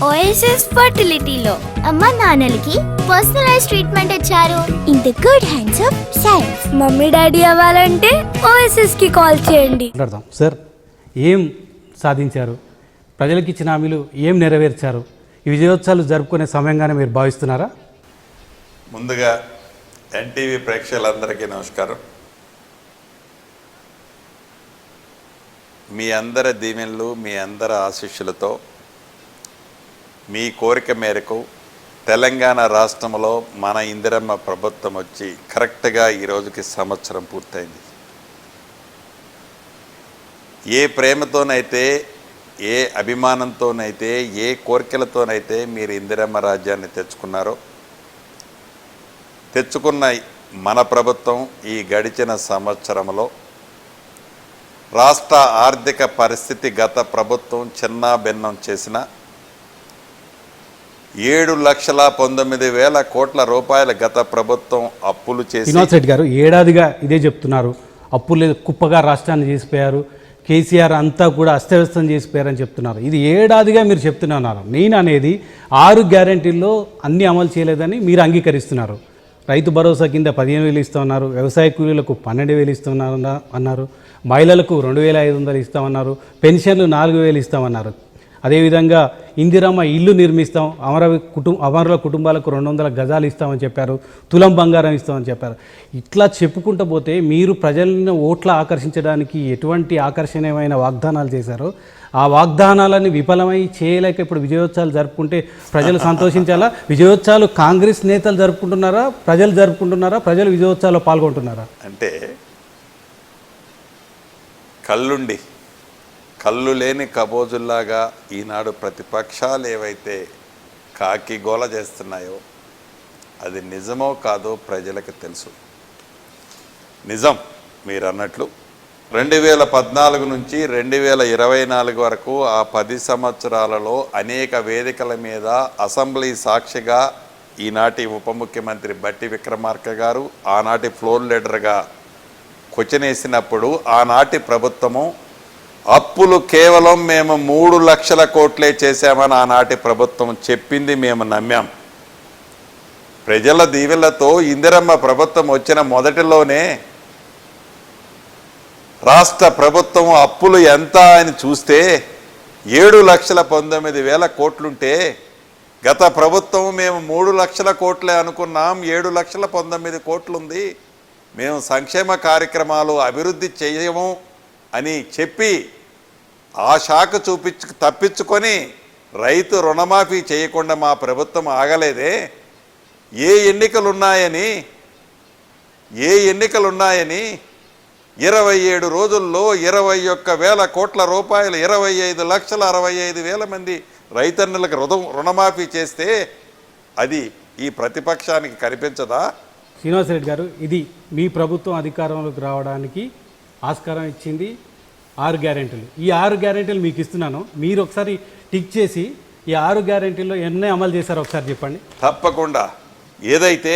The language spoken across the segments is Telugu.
ఓఎస్ఎస్ ఫర్టిలిటీలో అమ్మ నాన్నలకి పర్సనలైజ్ ట్రీట్మెంట్ ఇచ్చారు in the good hands of science. Mummy daddy అవ్వాలంటే ఓఎస్ఎస్ కి కాల్ చేయండి. సార్, ఏం సాధించారు? ప్రజలకు ఇచ్చిన హామీలు ఏం నెరవేర్చారు? ఈ విజయోత్సవాలు జరుపుకునే సమయంగానే మీరు భావిస్తున్నారా? ముందుగా ఎన్టీవీ ప్రేక్షకులందరికీ నమస్కారం. మీ అందరి దీవెనలు, మీ అందరి ఆశీస్సులతో మీ కోరిక మేరకు తెలంగాణ రాష్ట్రంలో మన ఇందిరమ్మ ప్రభుత్వం వచ్చి కరెక్ట్గా ఈ రోజుకి సంవత్సరం పూర్తయింది. ఏ ప్రేమతోనైతే, ఏ అభిమానంతోనైతే, ఏ కోరికలతోనైతే మీరు ఇందిరమ్మ రాజ్యాన్ని తెచ్చుకున్న మన ప్రభుత్వం ఈ గడిచిన సంవత్సరంలో రాష్ట్ర ఆర్థిక పరిస్థితి గత ప్రభుత్వం చిన్న భిన్నం చేసిన 7,19,000 కోట్ల రూపాయల గత ప్రభుత్వం అప్పులు చేసి, శ్రీనివాస్ రెడ్డి గారు ఏడాదిగా ఇదే చెప్తున్నారు. అప్పులు కుప్పగా రాష్ట్రాన్ని చేసిపోయారు, కేసీఆర్ అంతా కూడా అస్తవ్యస్తం చేసిపోయారని చెప్తున్నారు. ఇది ఏడాదిగా మీరు చెప్తున్నారు. నేను అనేది 6 గ్యారెంటీల్లో అన్నీ అమలు చేయలేదని మీరు అంగీకరిస్తున్నారు. రైతు భరోసా కింద 15,000 ఇస్తామన్నారు, వ్యవసాయ కూలీలకు 12,000 ఇస్తామన్నారు అన్నారు, మహిళలకు 2,500 ఇస్తామన్నారు, పెన్షన్లు 4,000 ఇస్తామన్నారు. అదేవిధంగా ఇందిరమ్మ ఇల్లు నిర్మిస్తాం, అమరుల కుటుంబాలకు 200 గజాలు ఇస్తామని చెప్పారు, తులం బంగారం ఇస్తామని చెప్పారు. ఇట్లా చెప్పుకుంటూ పోతే మీరు ప్రజలను ఓట్ల ఆకర్షించడానికి ఎటువంటి ఆకర్షణీయమైన వాగ్దానాలు చేశారో ఆ వాగ్దానాలని విఫలమై చేయలేక ఇప్పుడు విజయోత్సవాలు జరుపుకుంటే ప్రజలు సంతోషించాలా? విజయోత్సవాలు కాంగ్రెస్ నేతలు జరుపుకుంటున్నారా, ప్రజలు జరుపుకుంటున్నారా, ప్రజలు విజయోత్సవాల్లో పాల్గొంటున్నారా? అంటే కళ్ళు లేని కబోజుల్లాగా ఈనాడు ప్రతిపక్షాలు ఏవైతే కాకి గోల చేస్తున్నాయో అది నిజమో కాదో ప్రజలకు తెలుసు. నిజం మీరు అన్నట్లు 2014 నుంచి 2024 వరకు ఆ 10 సంవత్సరాలలో అనేక వేదికల మీద అసెంబ్లీ సాక్షిగా ఈనాటి ఉప ముఖ్యమంత్రి బట్టి విక్రమార్క గారు ఆనాటి ఫ్లోర్ లీడర్గా క్వశ్చన్ వేసినప్పుడు ఆనాటి ప్రభుత్వము అప్పులు కేవలం మేము 3 లక్షల కోట్లే చేశామని ఆనాటి ప్రభుత్వం చెప్పింది మేము నమ్మాం. ప్రజల దీవెనలతో ఇందిరమ్మ ప్రభుత్వం వచ్చిన మొదటిలోనే రాష్ట్ర ప్రభుత్వం అప్పులు ఎంత అని చూస్తే 7,19,000 కోట్లుంటే గత ప్రభుత్వం మేము 3 లక్షల కోట్లే అనుకున్నాం, 7,19,000 కోట్లుంది, మేము సంక్షేమ కార్యక్రమాలు అభివృద్ధి చేయము అని చెప్పి ఆ శాఖ తప్పించుకొని రైతు రుణమాఫీ చేయకుండా మా ప్రభుత్వం ఆగలేదే. ఏ ఎన్నికలున్నాయని 27 రోజుల్లో 21,000 కోట్ల రూపాయలు 25,65,000 మంది రైతన్నులకు రుణమాఫీ చేస్తే అది ఈ ప్రతిపక్షానికి కనిపించదా? శ్రీనివాస్ రెడ్డి గారు, ఇది మీ ప్రభుత్వం అధికారంలోకి రావడానికి ఆస్కారం ఇచ్చింది 6 గ్యారెంటీలు. ఈ 6 గ్యారెంటీలు మీకు ఇస్తున్నాను, మీరు ఒకసారి టిక్ చేసి ఈ 6 గ్యారెంటీల్లో ఎన్ని అమలు చేశారో ఒకసారి చెప్పండి. తప్పకుండా. ఏదైతే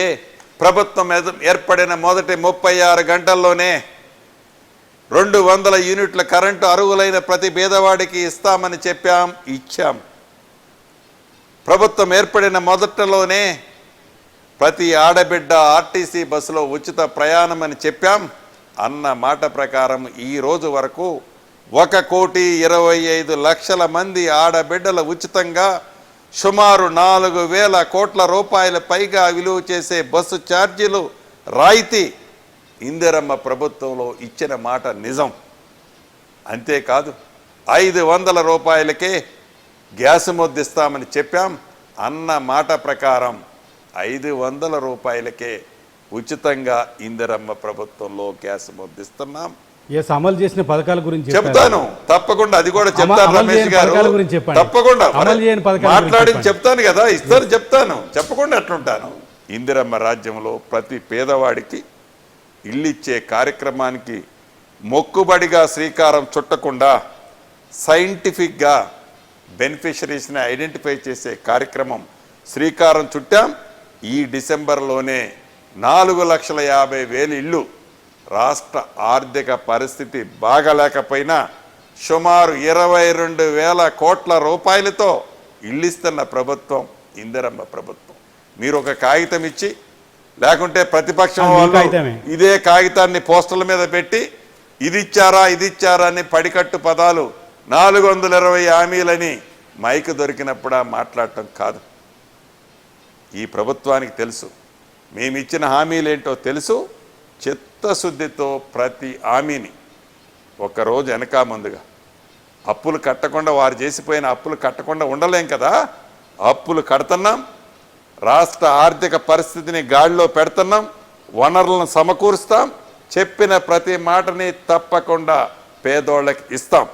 ప్రభుత్వం ఏర్పడిన మొదటి 36 గంటల్లోనే 200 యూనిట్ల కరెంటు అర్హులైన ప్రతి పేదవాడికి ఇస్తామని ఇచ్చాం. ప్రభుత్వం ఏర్పడిన మొదట్లోనే ప్రతి ఆడబిడ్డ ఆర్టీసీ బస్సులో ఉచిత ప్రయాణం అని చెప్పాం. అన్న మాట ప్రకారం ఈ రోజు వరకు 1,25,00,000 మంది ఆడబిడ్డల ఉచితంగా సుమారు 4,000 కోట్ల రూపాయల పైగా విలువ చేసే బస్సు ఛార్జీలు రాయితీ ఇందిరమ్మ ప్రభుత్వంలో ఇచ్చిన మాట నిజం. అంతేకాదు 500 రూపాయలకే గ్యాస్ ముద్దిస్తామని చెప్పాం. అన్న మాట ప్రకారం 500 రూపాయలకే ఉచితంగా ఇందిరమ్మ ప్రభుత్వంలో గ్యాస్ ముద్దిస్తున్నాం. అమలు చేసిన పథకాల గురించి చెప్తాను, తప్పకుండా అది కూడా చెప్తాను. రమేష్ గారు తప్పకుండా మాట్లాడి చెప్తాను కదా, ఇస్తాను చెప్తాను, చెప్పకుండా అట్లుంటాను. ఇందిరమ్మ రాజ్యంలో ప్రతి పేదవాడికి ఇల్లిచ్చే కార్యక్రమానికి మొక్కుబడిగా శ్రీకారం చుట్టకుండా సైంటిఫిక్గా బెనిఫిషరీస్ని ఐడెంటిఫై చేసే కార్యక్రమం శ్రీకారం చుట్టాం. ఈ డిసెంబర్లోనే 4,50,000 ఇళ్ళు. రాష్ట్ర ఆర్థిక పరిస్థితి బాగలేకపోయినా సుమారు 22,000 కోట్ల రూపాయలతో ఇల్లు ఇస్తున్న ప్రభుత్వం ఇందిరమ్మ ప్రభుత్వం. మీరు ఒక కాగితం ఇచ్చి లేకుంటే ప్రతిపక్షం వాళ్ళు ఇదే కాగితాన్ని పోస్టర్ల మీద పెట్టి ఇది ఇచ్చారా అని పడికట్టు పదాలు 420 హామీలని మైక్ దొరికినప్పుడు మాట్లాడటం కాదు. ఈ ప్రభుత్వానికి తెలుసు మేమిచ్చిన హామీలేంటో తెలుసు. చిత్తశుద్ధితో ప్రతి హామీని ఒకరోజు వెనక ముందుగా అప్పులు కట్టకుండా వారు చేసిపోయిన అప్పులు కట్టకుండా ఉండలేం కదా. అప్పులు కడుతున్నాం, రాష్ట్ర ఆర్థిక పరిస్థితిని గాడిలో పెడుతున్నాం, వనరులను సమకూరుస్తాం, చెప్పిన ప్రతి మాటని తప్పకుండా పేదోళ్ళకి ఇస్తాం.